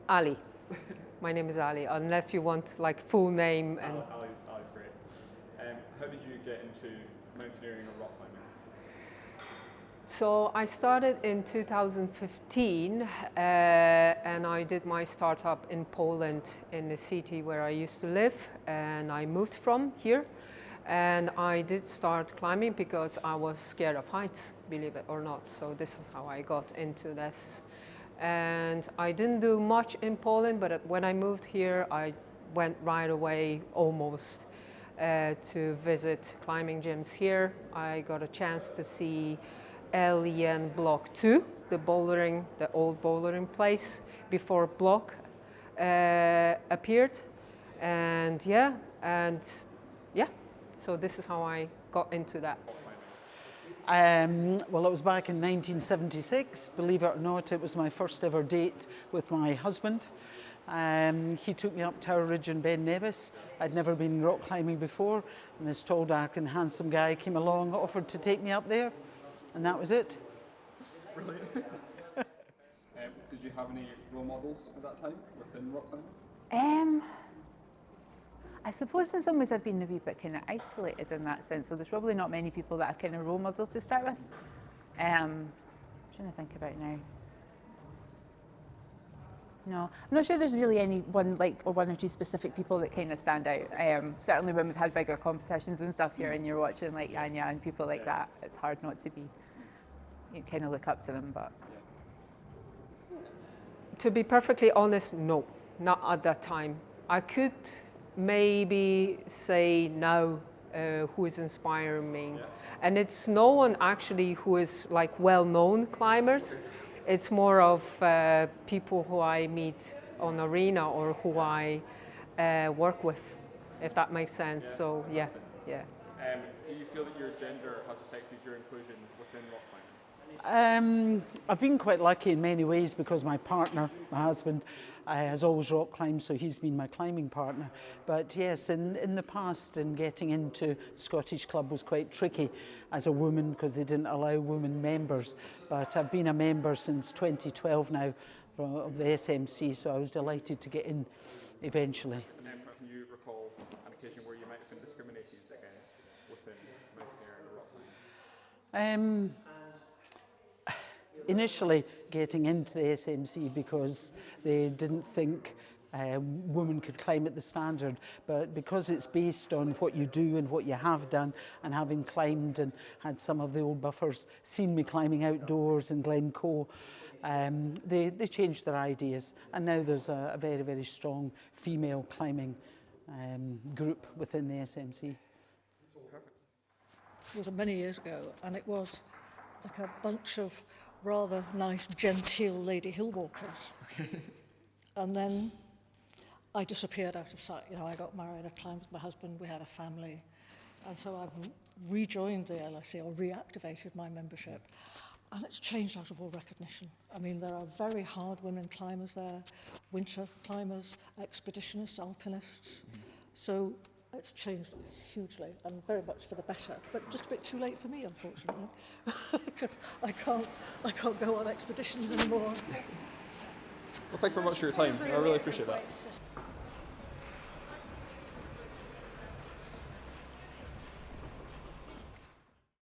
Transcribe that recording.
Ali. My name is Ali, unless you want like full name. And Ali's great. How did you get into mountaineering or rock climbing? So I started in 2015 and I did my startup in Poland in the city where I used to live, and I moved from here. And I did start climbing because I was scared of heights, believe it or not. So this is how I got into this. And I didn't do much in Poland, but when I moved here, I went right away almost to visit climbing gyms here. I got a chance to see Alien Block 2, the old bouldering place before Block appeared. And yeah, so this is how I got into that. Well, it was back in 1976. Believe it or not, it was my first ever date with my husband. He took me up Tower Ridge in Ben Nevis. I'd never been rock climbing before, and this tall, dark and handsome guy came along, offered to take me up there, and that was it. Brilliant. Did you have any role models at that time within rock climbing? I suppose in some ways I've been a wee bit kind of isolated in that sense, so there's probably not many people that I've kind of role modelled to start with. I'm trying to think about now. No, I'm not sure there's really any one or one or two specific people that kind of stand out. Certainly when we've had bigger competitions and stuff here and you're watching like Anya and people like that, it's hard not to be, you kind of look up to them, but. To be perfectly honest, no, not at that time. I could maybe say now who is inspiring me. Yeah. And it's no one actually who is like well-known climbers. It's more of people who I meet on arena or who I work with, if that makes sense. Yeah. So yeah. Do you feel that your gender has affected your inclusion within rock climbing? I've been quite lucky in many ways because my partner, my husband, has always rock climbed, so he's been my climbing partner. But yes, in the past, in getting into Scottish Club was quite tricky as a woman because they didn't allow women members. But I've been a member since 2012 now of the SMC, so I was delighted to get in eventually. And then can you recall an occasion where you might have been discriminated against within mountaineering or rock climbing? Initially getting into the SMC because they didn't think women could climb at the standard, but because it's based on what you do and what you have done, and having climbed and had some of the old buffers seen me climbing outdoors in Glencoe, they changed their ideas, and now there's a very, very strong female climbing group within the SMC. It was many years ago, and it was like a bunch of rather nice, genteel lady hill walkers. And then I disappeared out of sight. You know, I got married, I climbed with my husband, we had a family. And so I've rejoined the LSC or reactivated my membership. And it's changed out of all recognition. I mean, there are very hard women climbers there, winter climbers, expeditionists, alpinists. So it's changed hugely and very much for the better, but just a bit too late for me, unfortunately, because I can't go on expeditions anymore. Well, thank you very much for your time. I really appreciate that.